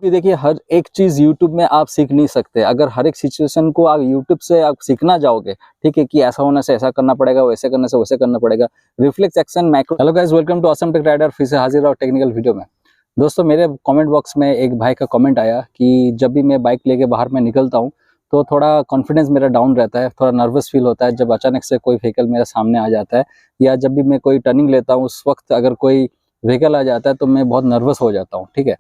क्योंकि देखिए हर एक चीज़ यूट्यूब में आप सीख नहीं सकते। अगर हर एक सिचुएशन को आप यूट्यूब से आप सीखना जाओगे, ठीक है, कि ऐसा होने से ऐसा करना पड़ेगा, वैसे करने से वैसे करना पड़ेगा। Reflex action macro. Hello guys, welcome to awesome tech rider. फिर से हाजिर और टेक्निकल वीडियो में। दोस्तों, मेरे कमेंट बॉक्स में एक भाई का कमेंट आया कि जब भी मैं बाइक लेके बाहर में निकलता हूँ तो थोड़ा कॉन्फिडेंस मेरा डाउन रहता है, थोड़ा नर्वस फील होता है जब अचानक से कोई व्हीकल मेरे सामने आ जाता है, या जब भी मैं कोई टर्निंग लेता हूँ उस वक्त अगर कोई व्हीकल आ जाता है तो मैं बहुत नर्वस हो जाता हूँ। ठीक है,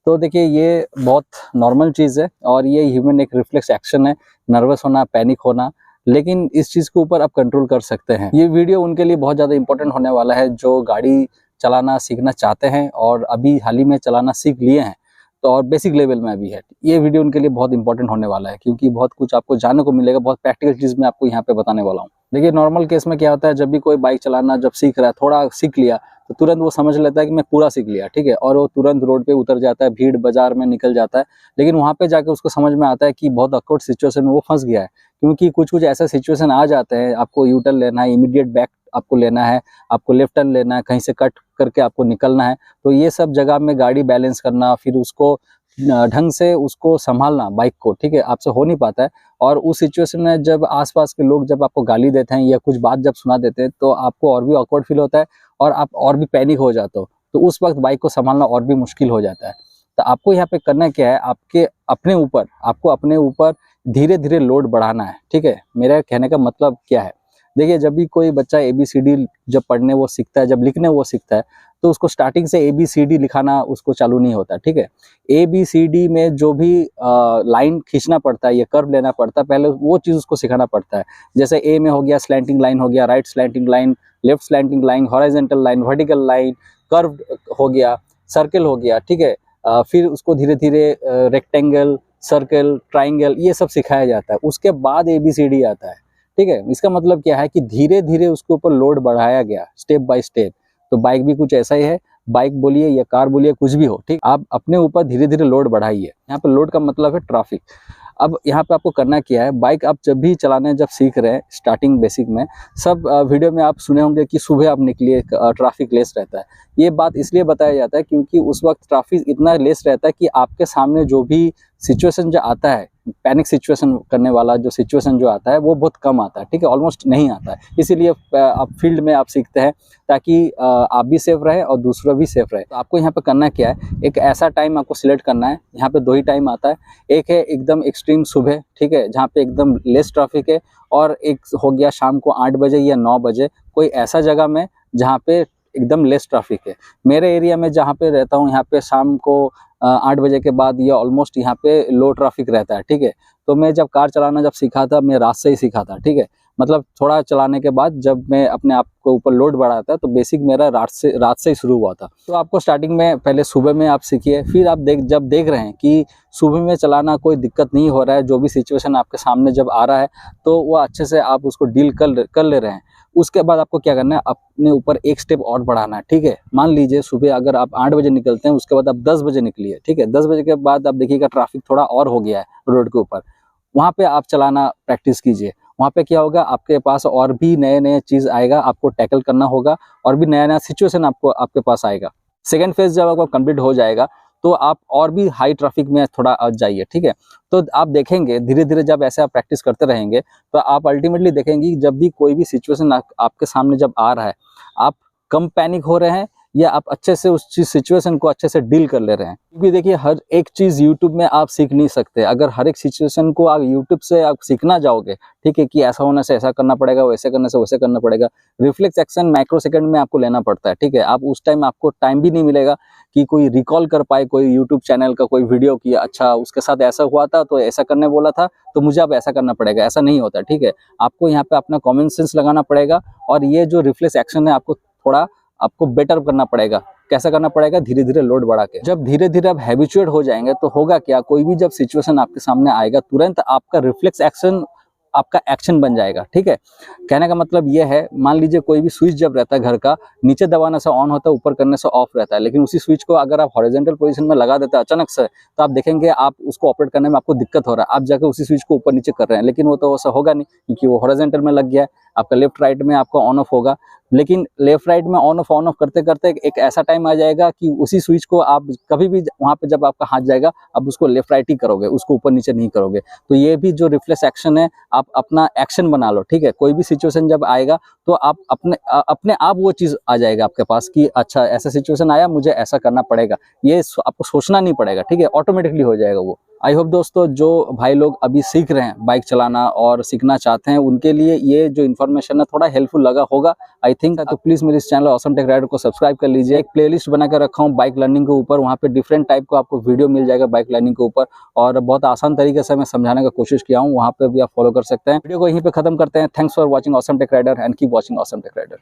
तो देखिए ये बहुत नॉर्मल चीज़ है और ये ह्यूमन एक रिफ्लेक्स एक्शन है, नर्वस होना, पैनिक होना। लेकिन इस चीज़ के ऊपर आप कंट्रोल कर सकते हैं। ये वीडियो उनके लिए बहुत ज़्यादा इंपॉर्टेंट होने वाला है जो गाड़ी चलाना सीखना चाहते हैं और अभी हाल ही में चलाना सीख लिए हैं, तो और बेसिक लेवल में अभी है। ये वीडियो उनके लिए बहुत इंपॉर्टेंट होने वाला है क्योंकि बहुत कुछ आपको जानने को मिलेगा, बहुत प्रैक्टिकल चीज़ मैं आपको यहाँ पे बताने वाला हूँ। देखिए नॉर्मल केस में क्या होता है, जब भी कोई बाइक चलाना जब सीख रहा है, थोड़ा सीख लिया तो तुरंत वो समझ लेता है कि मैं पूरा सीख लिया, ठीक है, और वो तुरंत रोड पे उतर जाता है, भीड़ बाजार में निकल जाता है। लेकिन वहाँ पे जाके उसको समझ में आता है कि बहुत ऑकवर्ड सिचुएशन में वो फंस गया है, क्योंकि कुछ कुछ ऐसा सिचुएशन आ जाते हैं, आपको यू टर्न लेना है, इमीडिएट बैक आपको लेना है, आपको लेफ्ट टर्न लेना है, कहीं से कट करके आपको निकलना है। तो ये सब जगह में गाड़ी बैलेंस करना, फिर उसको ढंग से उसको संभालना बाइक को, ठीक है, आपसे हो नहीं पाता है। और उस सिचुएशन में जब आसपास के लोग जब आपको गाली देते हैं या कुछ बात जब सुना देते हैं तो आपको और भी ऑकवर्ड फील होता है और आप और भी पैनिक हो जाते हो। तो उस वक्त बाइक को संभालना और भी मुश्किल हो जाता है। तो आपको यहाँ पे करना क्या है, आपको अपने ऊपर धीरे धीरे लोड बढ़ाना है। ठीक है, मेरा कहने का मतलब क्या है, देखिए जब भी कोई बच्चा ABCD जब पढ़ने वो सीखता है, जब लिखने वो सीखता है, तो उसको स्टार्टिंग से ABCD लिखाना उसको चालू नहीं होता। ठीक है, ABCD में जो भी लाइन खींचना पड़ता है या कर्व लेना पड़ता है, पहले वो चीज़ उसको सिखाना पड़ता है। जैसे A में हो गया स्लैंटिंग लाइन हो गया, right slanting line, left slanting line, horizontal line, vertical line, curve हो गया, सर्कल हो गया। ठीक है, फिर उसको धीरे धीरे रेक्टेंगल, सर्कल, ट्राइंगल, ये सब सिखाया जाता है। उसके बाद ABCD आता है। ठीक है, इसका मतलब क्या है कि धीरे धीरे उसके ऊपर लोड बढ़ाया गया, स्टेप बाय स्टेप। तो बाइक भी कुछ ऐसा ही है, बाइक बोलिए या कार बोलिए, कुछ भी हो, ठीक, आप अपने ऊपर धीरे धीरे लोड बढ़ाइए। यहाँ पे लोड का मतलब है ट्रैफिक। अब यहाँ पे आपको करना क्या है, बाइक आप जब भी चलाने जब सीख रहे हैं स्टार्टिंग बेसिक में, सब वीडियो में आप सुने होंगे कि सुबह आप निकलिए, ट्रैफिक लेस रहता है। ये बात इसलिए बताया जाता है क्योंकि उस वक्त ट्रैफिक इतना लेस रहता है कि आपके सामने जो भी सिचुएशन जो आता है, पैनिक सिचुएशन करने वाला जो सिचुएशन जो आता है वो बहुत कम आता है। ठीक है, ऑलमोस्ट नहीं आता है। इसीलिए आप फील्ड में आप सीखते हैं ताकि आप भी सेफ रहे और दूसरा भी सेफ रहे। तो आपको यहाँ पे करना क्या है, एक ऐसा टाइम आपको सिलेक्ट करना है। यहाँ पे 2 ही टाइम आता है, एक है एकदम एक्सट्रीम सुबह, ठीक है, जहाँ पे एकदम लेस ट्रैफिक है, और एक हो गया शाम को 8 बजे या 9 बजे, कोई ऐसा जगह में जहाँ पे एकदम लेस ट्रैफिक है। मेरे एरिया में जहाँ पे रहता हूँ, यहाँ पे शाम को 8 बजे के बाद ये ऑलमोस्ट यहाँ पे लो ट्रैफिक रहता है। ठीक है, तो मैं जब कार चलाना जब सीखा था, मैं रात से ही सीखा था। ठीक है, मतलब थोड़ा चलाने के बाद जब मैं अपने आप को ऊपर लोड बढ़ाया था तो बेसिक मेरा रात से ही शुरू हुआ था। तो आपको स्टार्टिंग में पहले सुबह में आप सीखिए, फिर आप जब देख रहे हैं कि सुबह में चलाना कोई दिक्कत नहीं हो रहा है, जो भी सिचुएशन आपके सामने जब आ रहा है तो वो अच्छे से आप उसको डील कर ले रहे हैं, उसके बाद आपको क्या करना है, अपने ऊपर एक स्टेप और बढ़ाना है। ठीक है, मान लीजिए सुबह अगर आप 8 बजे निकलते हैं, उसके बाद आप 10 बजे निकलिए। ठीक है, 10 बजे के बाद आप देखिएगा ट्रैफिक थोड़ा और हो गया है रोड के ऊपर, वहाँ पे आप चलाना प्रैक्टिस कीजिए। वहाँ पे क्या होगा, आपके पास और भी नए नए चीज़ आएगा, आपको टैकल करना होगा, और भी नया नया सिचुएशन आपके पास आएगा। सेकेंड फेज जब आपका कंप्लीट हो जाएगा तो आप और भी हाई ट्रैफिक में थोड़ा जाइए। ठीक है, तो आप देखेंगे धीरे धीरे जब ऐसे आप प्रैक्टिस करते रहेंगे तो आप अल्टीमेटली देखेंगे जब भी कोई भी सिचुएशन आपके सामने जब आ रहा है, आप कम पैनिक हो रहे हैं या आप अच्छे से उस चीज सिचुएशन को अच्छे से डील कर ले रहे हैं। क्योंकि देखिए हर एक चीज़ यूट्यूब में आप सीख नहीं सकते। अगर हर एक सिचुएशन को आप यूट्यूब से आप सीखना जाओगे, ठीक है, कि ऐसा होने से ऐसा करना पड़ेगा, वैसे करने से वैसे करना पड़ेगा, रिफ्लेक्स एक्शन माइक्रो सेकंड में आपको लेना पड़ता है। ठीक है, आप उस टाइम आपको टाइम भी नहीं मिलेगा कि कोई रिकॉल कर पाए कोई यूट्यूब चैनल का कोई वीडियो कि अच्छा उसके साथ ऐसा हुआ था तो ऐसा करने बोला था तो मुझे अब ऐसा करना पड़ेगा, ऐसा नहीं होता। ठीक है, आपको यहाँ पे अपना कॉमन सेंस लगाना पड़ेगा और ये जो रिफ्लेक्स एक्शन है आपको बेटर करना पड़ेगा। कैसा करना पड़ेगा, धीरे धीरे लोड बढ़ा के। जब धीरे धीरे आप हैबिचुएट हो जाएंगे तो होगा क्या, कोई भी जब सिचुएशन आपके सामने आएगा तुरंत आपका रिफ्लेक्स एक्शन आपका एक्शन बन जाएगा। ठीक है, कहने का मतलब ये है, मान लीजिए कोई भी स्विच जब रहता है घर का, नीचे दबाने से ऑन होता है, ऊपर करने से ऑफ रहता है, लेकिन उसी स्विच को अगर आप हॉरिजॉन्टल पोजीशन में लगा देते हैं अचानक से, तो आप देखेंगे आप उसको ऑपरेट करने में आपको दिक्कत हो रहा है, आप जाकर उसी स्विच को ऊपर नीचे कर रहे हैं, लेकिन वो तो ऐसा होगा नहीं क्योंकि वो हॉरिजॉन्टल में लग गया है। आपका लेफ्ट राइट में आपका ऑन ऑफ होगा, लेकिन लेफ्ट राइट में ऑन ऑफ करते करते एक ऐसा टाइम आ जाएगा कि उसी स्विच को आप कभी भी वहां पे जब आपका हाथ जाएगा आप उसको लेफ्ट राइट ही करोगे, उसको ऊपर नीचे नहीं करोगे। तो ये भी जो रिफ्लेक्स एक्शन है, आप अपना एक्शन बना लो, ठीक है। कोई भी सिचुएशन जब आएगा तो आप अपने आप वो चीज आ जाएगा आपके पास कि अच्छा ऐसा सिचुएशन आया, मुझे ऐसा करना पड़ेगा, ये आपको सोचना नहीं पड़ेगा, ठीक है, ऑटोमेटिकली हो जाएगा वो। आई होप दोस्तों जो भाई लोग अभी सीख रहे हैं बाइक चलाना और सीखना चाहते हैं, उनके लिए ये जो इन्फॉर्मेशन है थोड़ा हेल्पफुल लगा होगा आई थिंक। तो प्लीज मेरे इस चैनल ऑसम टेक राइडर को सब्सक्राइब कर लीजिए। एक प्लेलिस्ट बना कर रखा हूँ बाइक लर्निंग के ऊपर, वहाँ पे डिफरेंट टाइप को आपको वीडियो मिल जाएगा बाइक लर्निंग के ऊपर, और बहुत आसान तरीके से मैं समझाने का कोशिश किया हूँ, वहाँ पे भी आप फॉलो कर सकते हैं। वीडियो को यहीं पे खत्म करते हैं। Thanks for watching awesome tech rider and keep watching awesome tech rider.